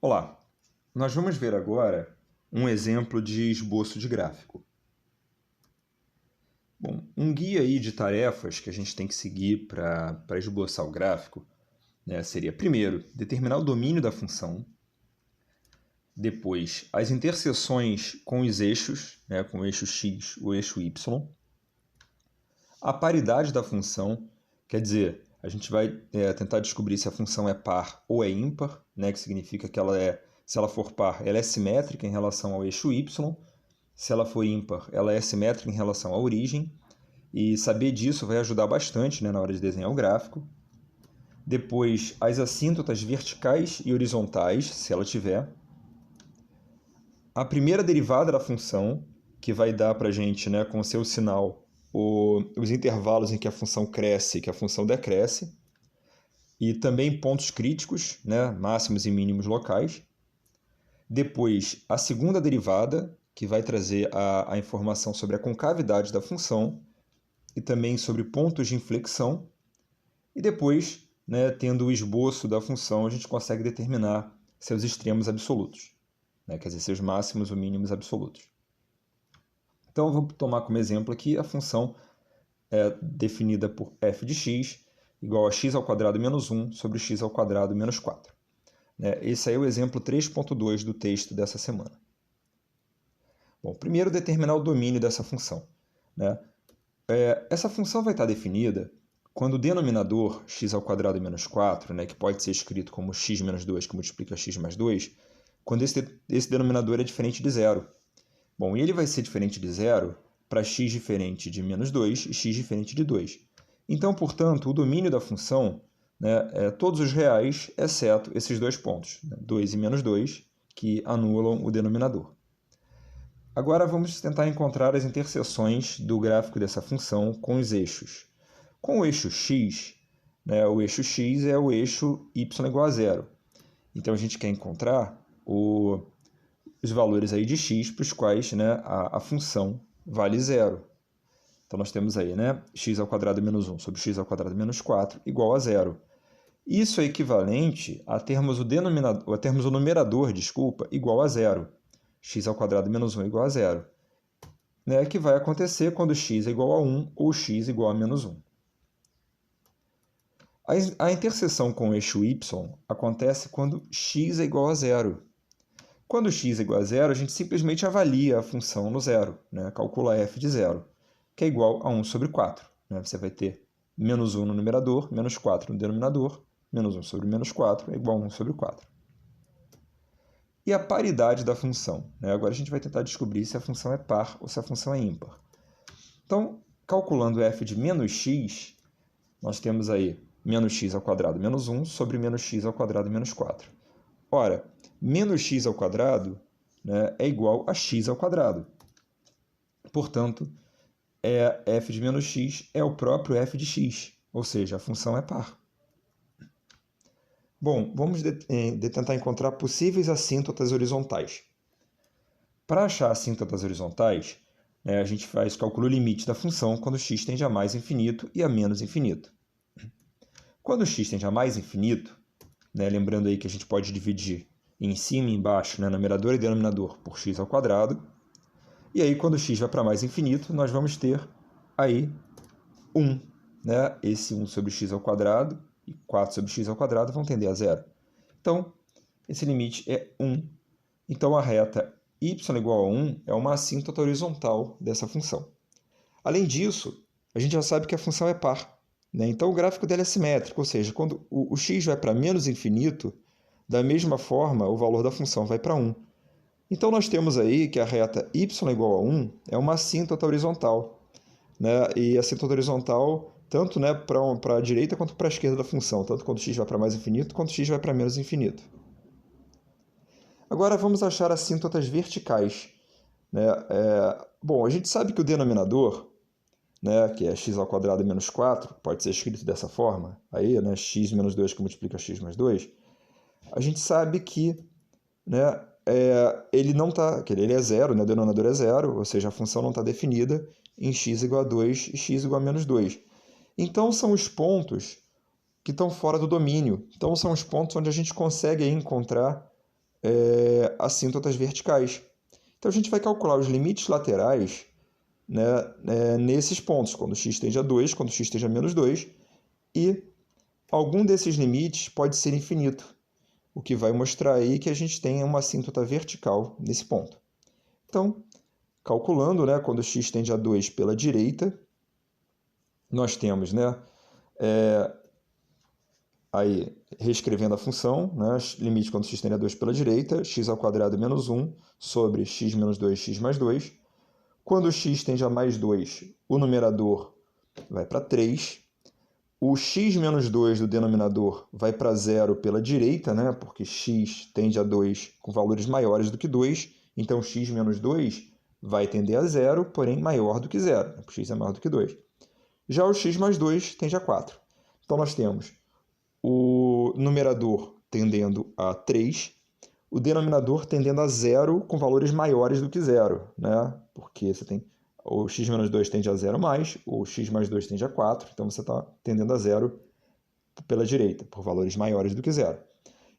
Olá, nós vamos ver agora um exemplo de esboço de gráfico. Bom, um guia aí de tarefas que a gente tem que seguir para esboçar o gráfico, né, seria, primeiro, determinar o domínio da função, depois, as interseções com os eixos, né, com o eixo x, o eixo y, a paridade da função, quer dizer, a gente vai tentar descobrir se a função é par ou é ímpar, né, que significa que se ela for par, ela é simétrica em relação ao eixo y, se ela for ímpar, ela é simétrica em relação à origem, e saber disso vai ajudar bastante, né, na hora de desenhar o gráfico. Depois, as assíntotas verticais e horizontais, se ela tiver. A primeira derivada da função, que vai dar para a gente, né, com o seu sinal, os intervalos em que a função cresce e que a função decresce. E também pontos críticos, né, máximos e mínimos locais. Depois, a segunda derivada, que vai trazer a informação sobre a concavidade da função e também sobre pontos de inflexão. E depois, né, tendo o esboço da função, a gente consegue determinar seus extremos absolutos, né, quer dizer, seus máximos ou mínimos absolutos. Então, eu vou tomar como exemplo aqui a função definida por f de x igual a x ao quadrado menos 1 sobre x ao quadrado menos 4. Esse aí é o exemplo 3.2 do texto dessa semana. Bom, primeiro determinar o domínio dessa função. Essa função vai estar definida quando o denominador x ao quadrado menos 4, que pode ser escrito como x menos 2, que multiplica x mais 2, quando esse denominador é diferente de zero. Bom, e ele vai ser diferente de zero para x diferente de menos 2 e x diferente de 2. Então, portanto, o domínio da função é todos os reais, exceto esses dois pontos, 2 e menos 2, que anulam o denominador. Agora vamos tentar encontrar as interseções do gráfico dessa função com os eixos. Com o eixo x, o eixo x é o eixo y igual a zero. Então a gente quer encontrar os valores aí de x para os quais a função vale zero. Então nós temos aí x ao quadrado menos 1 sobre x ao quadrado menos 4 igual a zero. Isso é equivalente a termos o numerador igual a zero. X ao quadrado menos 1 igual a zero. Que vai acontecer quando x é igual a 1 ou x igual a menos 1. A interseção com o eixo y acontece quando x é igual a zero. Quando x é igual a zero, a gente simplesmente avalia a função no zero, calcula f de zero, que é igual a 1 sobre 4. Você vai ter menos 1 no numerador, menos 4 no denominador, menos 1 sobre menos 4 é igual a 1 sobre 4. E a paridade da função. Agora a gente vai tentar descobrir se a função é par ou se a função é ímpar. Então, calculando f de menos x, nós temos aí menos x ao quadrado menos 1 sobre menos x ao quadrado menos 4. Ora, menos x ao quadrado é igual a x ao quadrado. Portanto, f de menos x é o próprio f de x, ou seja, a função é par. Bom, vamos tentar encontrar possíveis assíntotas horizontais. Para achar assíntotas horizontais, a gente faz o cálculo limite da função quando x tende a mais infinito e a menos infinito. Quando x tende a mais infinito, lembrando aí que a gente pode dividir em cima e embaixo, numerador e denominador, por x ao quadrado. E aí, quando x vai para mais infinito, nós vamos ter aí 1. Esse 1 sobre x ao quadrado e 4 sobre x ao quadrado vão tender a zero. Então, esse limite é 1. Então, a reta y igual a 1 é uma assíntota horizontal dessa função. Além disso, a gente já sabe que a função é par. Então, o gráfico dela é simétrico, ou seja, quando o x vai para menos infinito, da mesma forma, o valor da função vai para 1. Então, nós temos aí que a reta y igual a 1 é uma assíntota horizontal. E a assíntota horizontal, tanto para a direita quanto para a esquerda da função, tanto quando x vai para mais infinito, quanto x vai para menos infinito. Agora, vamos achar assíntotas verticais. Bom, a gente sabe que o denominador, que é x ao quadrado menos 4, pode ser escrito dessa forma, aí, x menos 2 que multiplica x mais 2, a gente sabe que ele não está, que ele é zero, o denominador é zero, ou seja, a função não está definida em x igual a 2 e x igual a menos 2. Então, são os pontos que estão fora do domínio. Então, são os pontos onde a gente consegue aí encontrar assíntotas verticais. Então, a gente vai calcular os limites laterais, né, nesses pontos, quando x tende a 2, quando x tende a menos 2, e algum desses limites pode ser infinito, o que vai mostrar aí que a gente tem uma assíntota vertical nesse ponto. Então, calculando, né, quando x tende a 2 pela direita, nós temos, né, aí, reescrevendo a função, né, limite quando x tende a 2 pela direita, x² menos 1 sobre x menos 2, x mais 2. Quando x tende a mais 2, o numerador vai para 3. O x menos 2 do denominador vai para 0 pela direita, né, porque x tende a 2 com valores maiores do que 2. Então, x menos 2 vai tender a 0, porém maior do que 0, porque x é maior do que 2. Já o x mais 2 tende a 4. Então, nós temos o numerador tendendo a 3, o denominador tendendo a 0 com valores maiores do que 0, né? Porque você tem o x menos 2 tende a 0 mais, o x mais 2 tende a 4, então você está tendendo a 0 pela direita, por valores maiores do que 0.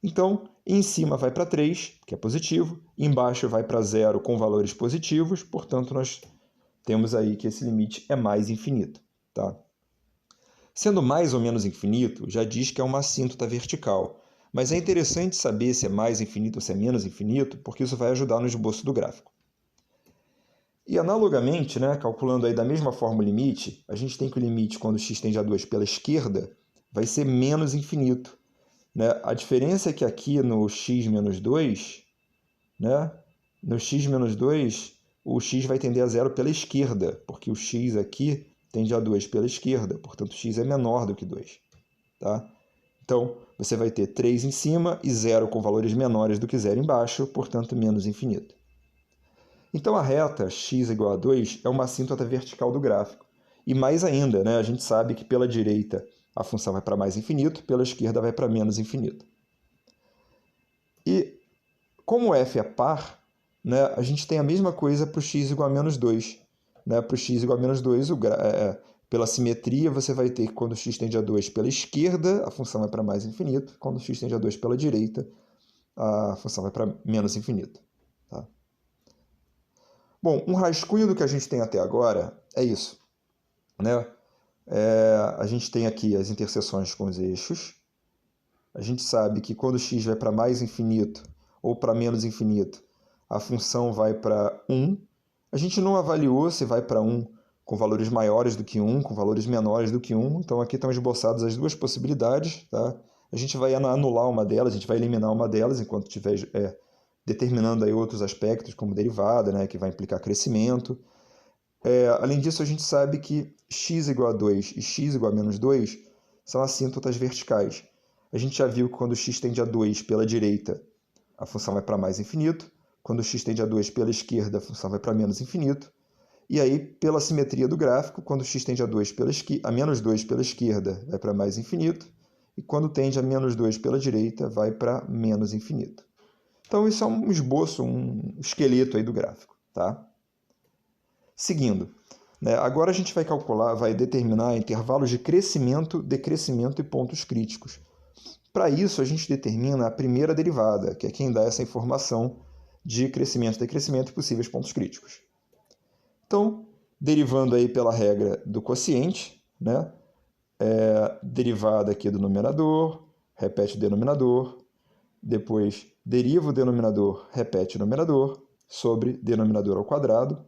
Então, em cima vai para 3, que é positivo, embaixo vai para 0 com valores positivos, portanto, nós temos aí que esse limite é mais infinito, tá? Sendo mais ou menos infinito, já diz que é uma assíntota vertical, mas é interessante saber se é mais infinito ou se é menos infinito, porque isso vai ajudar no esboço do gráfico. E analogamente, né, calculando aí da mesma forma o limite, a gente tem que o limite quando x tende a 2 pela esquerda vai ser menos infinito, né? A diferença é que aqui no x menos 2, né, no x menos 2, o x vai tender a 0 pela esquerda, porque o x aqui tende a 2 pela esquerda, portanto, x é menor do que 2. Tá? Então, você vai ter 3 em cima e 0 com valores menores do que 0 embaixo, portanto, menos infinito. Então, a reta x igual a 2 é uma assíntota vertical do gráfico. E mais ainda, né, a gente sabe que pela direita a função vai para mais infinito, pela esquerda vai para menos infinito. E como f é par, né, a gente tem a mesma coisa para o x igual a menos 2. Né? Para o x igual a menos 2, pela simetria, você vai ter que quando x tende a 2 pela esquerda, a função vai para mais infinito. Quando x tende a 2 pela direita, a função vai para menos infinito. Tá? Bom, um rascunho do que a gente tem até agora é isso. Né? A gente tem aqui as interseções com os eixos. A gente sabe que quando x vai para mais infinito ou para menos infinito, a função vai para 1. A gente não avaliou se vai para 1 com valores maiores do que 1, com valores menores do que 1. Então, aqui estão esboçadas as duas possibilidades. Tá? A gente vai anular uma delas, a gente vai eliminar uma delas, enquanto estiver determinando aí outros aspectos, como derivada, né, que vai implicar crescimento. Além disso, a gente sabe que x igual a 2 e x igual a menos 2 são assíntotas verticais. A gente já viu que quando x tende a 2 pela direita, a função vai para mais infinito. Quando x tende a 2 pela esquerda, a função vai para menos infinito. E aí, pela simetria do gráfico, quando x tende a menos 2 pela esquerda, vai para mais infinito. E quando tende a menos 2 pela direita, vai para menos infinito. Então, isso é um esboço, um esqueleto aí do gráfico. Tá? Seguindo, né, agora a gente vai calcular, vai determinar intervalos de crescimento, decrescimento e pontos críticos. Para isso, a gente determina a primeira derivada, que é quem dá essa informação de crescimento, decrescimento e possíveis pontos críticos. Então, derivando aí pela regra do quociente, né, derivada aqui do numerador, repete o denominador, depois deriva o denominador, repete o numerador, sobre denominador ao quadrado,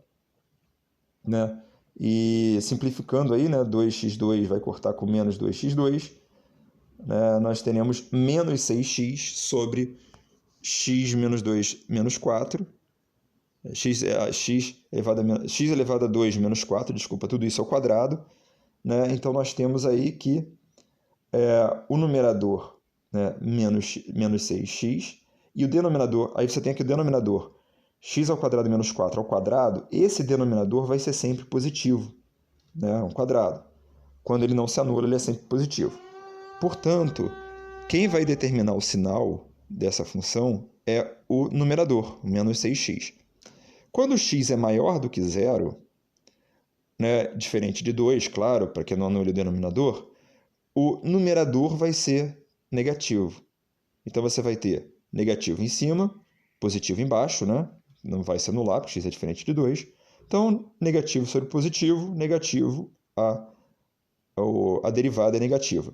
né, e simplificando aí, né, 2x2 vai cortar com menos 2x2, nós teremos menos 6x sobre x menos 2 menos 4, x elevado a 2 menos 4, desculpa, tudo isso ao quadrado. Né? Então, nós temos aí que o numerador, né, menos 6x, e o denominador, aí você tem aqui o denominador x ao quadrado menos 4 ao quadrado, esse denominador vai ser sempre positivo, né, um quadrado. Quando ele não se anula, ele é sempre positivo. Portanto, quem vai determinar o sinal dessa função é o numerador, menos 6x. Quando x é maior do que 0, né, diferente de 2, claro, para que não anule o denominador, o numerador vai ser negativo. Então, você vai ter negativo em cima positivo embaixo, né? Não vai se anular, porque x é diferente de 2. Então, negativo sobre positivo, negativo, a derivada é negativa.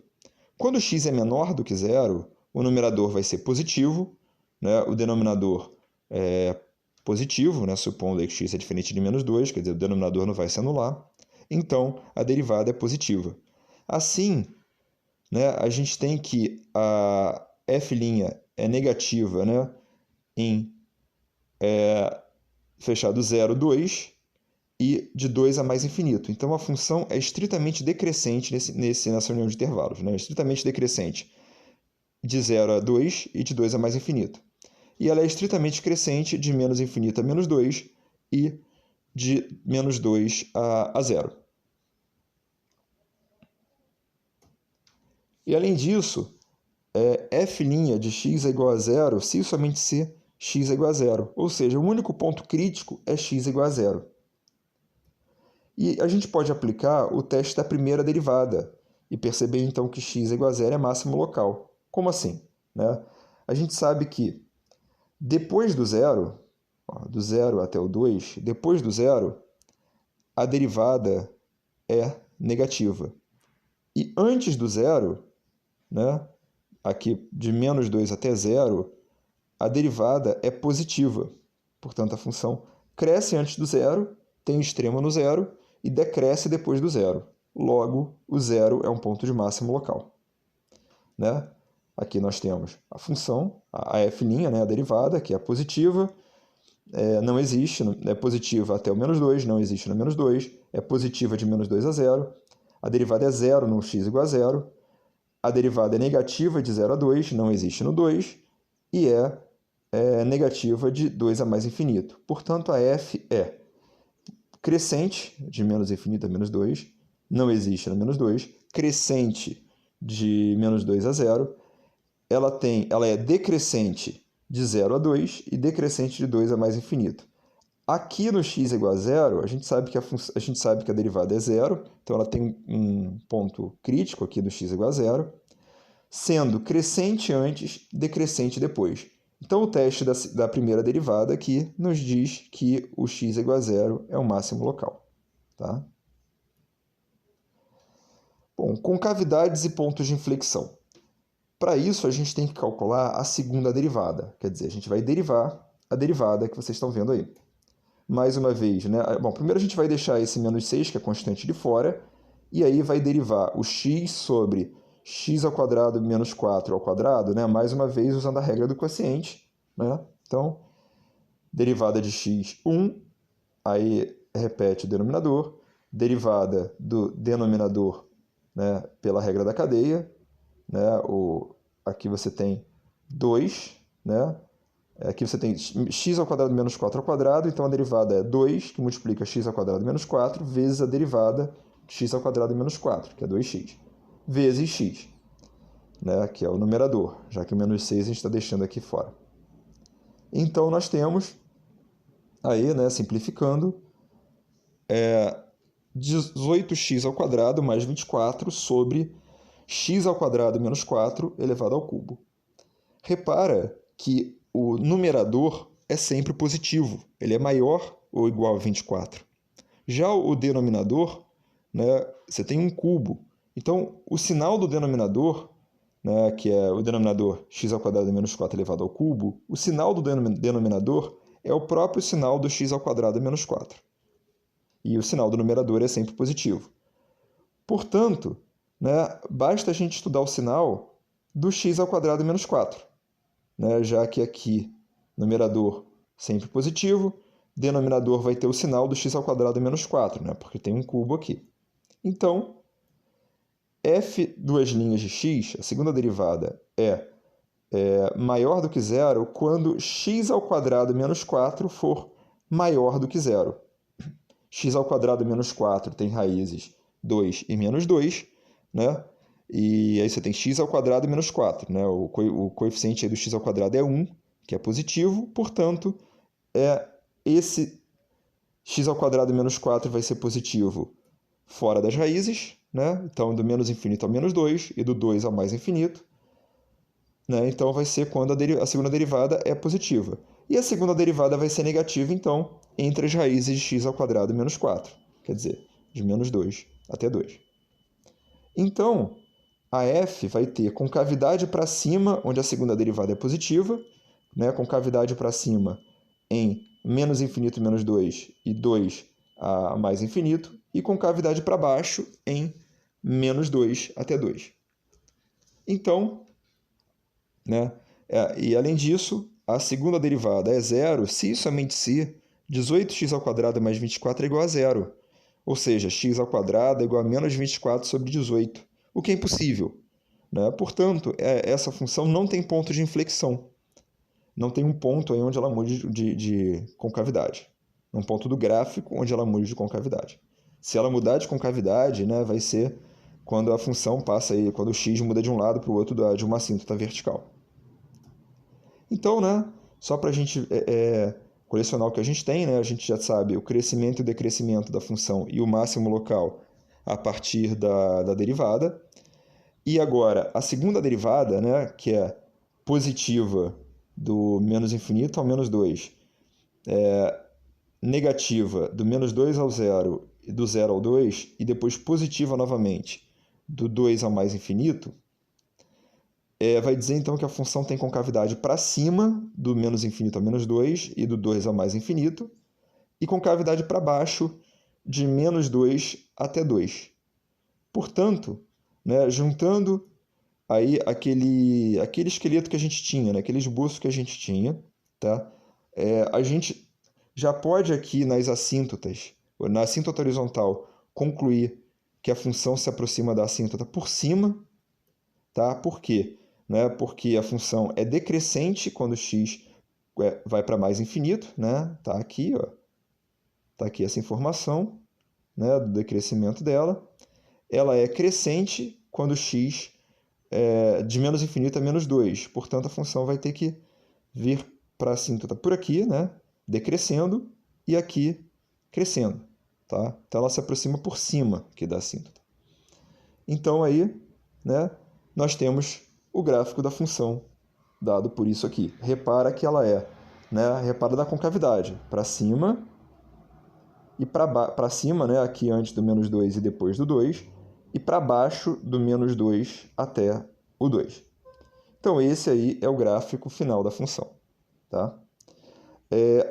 Quando x é menor do que zero, o numerador vai ser positivo, né? O denominador é positivo, né? Supondo que x é diferente de menos 2, quer dizer, o denominador não vai se anular. Então, a derivada é positiva. Assim, né, a gente tem que a f' é negativa, né, em fechado 0, 2, e de 2 a mais infinito. Então, a função é estritamente decrescente nessa união de intervalos, né? Estritamente decrescente de 0 a 2 e de 2 a mais infinito. E ela é estritamente crescente de menos infinito a menos 2 e de menos 2 a 0. E, além disso, f' de x é igual a 0 se e somente se x é igual a 0. Ou seja, o único ponto crítico é x igual a 0. E a gente pode aplicar o teste da primeira derivada e perceber então que x igual a 0 é máximo local. Como assim? Né? A gente sabe que depois do zero, do 0 até o 2, depois do zero, a derivada é negativa. E antes do zero, né, aqui de menos 2 até 0, a derivada é positiva. Portanto, a função cresce antes do zero, tem o extremo no zero e decresce depois do zero. Logo, o zero é um ponto de máximo local. Né? Aqui nós temos a função, a f', né, a derivada, que é positiva, não existe, é positiva até o menos 2, não existe no menos 2, é positiva de menos 2 a 0, a derivada é 0 no x igual a 0, a derivada é negativa de 0 a 2, não existe no 2, e é negativa de 2 a mais infinito. Portanto, a f é crescente de menos infinito a menos 2, não existe no menos 2, crescente de menos 2 a 0, ela é decrescente de 0 a 2 e decrescente de 2 a mais infinito. Aqui no x igual a 0, a gente sabe que a derivada é 0, então ela tem um ponto crítico aqui do x igual a 0, sendo crescente antes, decrescente depois. Então, o teste da primeira derivada aqui nos diz que o x igual a 0 é o máximo local. Tá? Bom, concavidades e pontos de inflexão. Para isso, a gente tem que calcular a segunda derivada. Quer dizer, a gente vai derivar a derivada que vocês estão vendo aí. Mais uma vez, né? Bom, primeiro a gente vai deixar esse menos 6, que é constante, de fora, e aí vai derivar o x sobre x ao quadrado menos 4 ao quadrado, né? Mais uma vez usando a regra do quociente. Né? Então, derivada de x, 1, aí repete o denominador, derivada do denominador, né, pela regra da cadeia, né? Aqui você tem 2, né? Aqui você tem x ao quadrado menos 4 ao quadrado, então a derivada é 2, que multiplica x ao quadrado menos 4, vezes a derivada de x ao quadrado menos 4, que é 2x, vezes x, né? Que é o numerador, já que o menos 6 a gente está deixando aqui fora. Então, nós temos aí, né, simplificando, 18x ao quadrado mais 24 sobre x ao quadrado menos 4 elevado ao cubo. Repara que o numerador é sempre positivo, ele é maior ou igual a 24. Já o denominador, né, você tem um cubo. Então, o sinal do denominador, né, que é o denominador x ao quadrado menos 4 elevado ao cubo, o sinal do denominador é o próprio sinal do x ao quadrado menos 4. E o sinal do numerador é sempre positivo. Portanto, né, basta a gente estudar o sinal do x ao quadrado menos 4. Né, já que aqui, numerador sempre positivo, denominador vai ter o sinal do x ao quadrado menos 4, né, porque tem um cubo aqui. Então, f duas linhas de x, a segunda derivada, é maior do que zero quando x ao quadrado menos 4 for maior do que zero. X ao quadrado menos 4 tem raízes 2 e menos 2, né? E aí você tem x ao quadrado menos 4, né? O coeficiente aí do x ao quadrado é 1, que é positivo, portanto, esse x ao quadrado menos 4 vai ser positivo fora das raízes, né? Então, do menos infinito ao menos 2 e do 2 ao mais infinito. né? Então vai ser quando a segunda derivada é positiva. E a segunda derivada vai ser negativa, então, entre as raízes de x ao quadrado menos 4. Quer dizer, de menos 2 até 2. Então, a f vai ter concavidade para cima, onde a segunda derivada é positiva, né? Concavidade para cima em menos infinito menos 2 e 2 a mais infinito, e concavidade para baixo em menos 2 até 2. Então, né? E além disso, a segunda derivada é zero se e somente se 18x ao quadrado mais 24 é igual a zero. Ou seja, x ao quadrado é igual a menos 24 sobre 18, o que é impossível, né? Portanto, essa função não tem ponto de inflexão. Não tem um ponto aí onde ela mude de concavidade. Um ponto do gráfico onde ela mude de concavidade. Se ela mudar de concavidade, né, vai ser quando a função passa aí, quando o x muda de um lado para o outro de uma assíntota vertical. Então, né, só para a gente colecionar o que a gente tem, né, a gente já sabe o crescimento e o decrescimento da função e o máximo local a partir da derivada. E agora, a segunda derivada, né, que é positiva do menos infinito ao menos 2, negativa do menos 2 ao 0 e do 0 ao 2, e depois positiva novamente do 2 ao mais infinito, vai dizer então que a função tem concavidade para cima do menos infinito ao menos 2 e do 2 ao mais infinito, e concavidade para baixo de menos 2 até 2. Portanto, né, juntando aí aquele esqueleto que a gente tinha, né, aquele esboço que a gente tinha, tá? A gente já pode aqui nas assíntotas, na assíntota horizontal, concluir que a função se aproxima da assíntota por cima, tá? Por quê? Né? Porque a função é decrescente quando x vai para mais infinito, né? Tá aqui, ó. Tá aqui essa informação, né, do decrescimento dela. Ela é crescente quando x de menos infinito a menos 2. Portanto, a função vai ter que vir para a assíntota por aqui, né, decrescendo, e aqui crescendo. Tá? Então, ela se aproxima por cima aqui da assíntota. Então, aí, né, nós temos o gráfico da função dado por isso aqui. Repara que ela repara da concavidade, para cima e para cima, né, aqui antes do menos 2 e depois do 2, e para baixo do menos 2 até o 2. Então, esse aí é o gráfico final da função. Tá?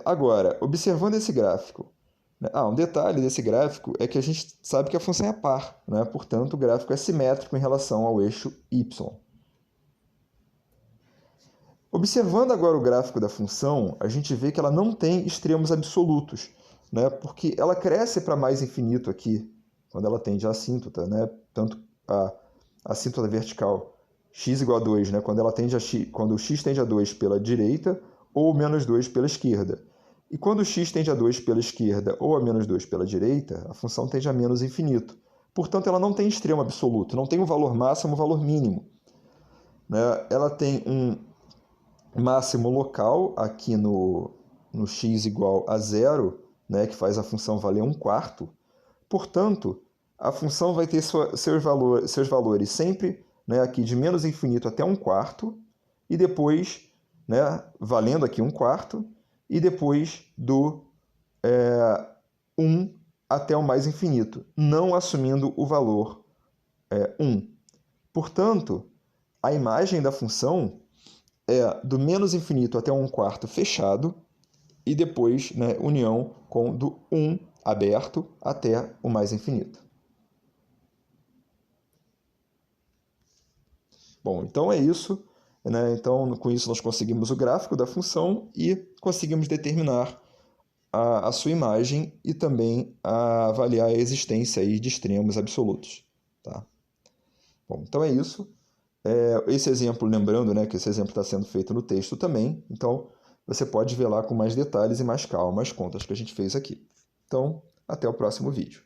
Agora, observando esse gráfico, né, um detalhe desse gráfico é que a gente sabe que a função é par, né? Portanto, o gráfico é simétrico em relação ao eixo y. Observando agora o gráfico da função, a gente vê que ela não tem extremos absolutos, né? Porque ela cresce para mais infinito aqui, quando ela tende à assíntota, né? Tanto a assíntota vertical x igual a 2, né? Quando o x tende a 2 pela direita, ou menos 2 pela esquerda. E quando o x tende a 2 pela esquerda ou a menos 2 pela direita, a função tende a menos infinito. Portanto, ela não tem extremo absoluto, não tem um valor máximo, um valor mínimo, né? Ela tem um máximo local aqui no x igual a 0, né, que faz a função valer 1/4. Portanto, a função vai ter seus valores sempre, né, aqui de menos infinito até 1/4, e depois, né, valendo aqui 1/4, e depois do 1 até o mais infinito, não assumindo o valor 1. Portanto, a imagem da função é do menos infinito até 1/4 fechado, e depois, né, união com do 1 aberto até o mais infinito. Bom, então é isso, né? Então, com isso nós conseguimos o gráfico da função e conseguimos determinar a sua imagem e também avaliar a existência aí de extremos absolutos. Tá? Bom, então é isso. Esse exemplo, lembrando, né, que esse exemplo está sendo feito no texto também, então você pode ver lá com mais detalhes e mais calma as contas que a gente fez aqui. Então, até o próximo vídeo.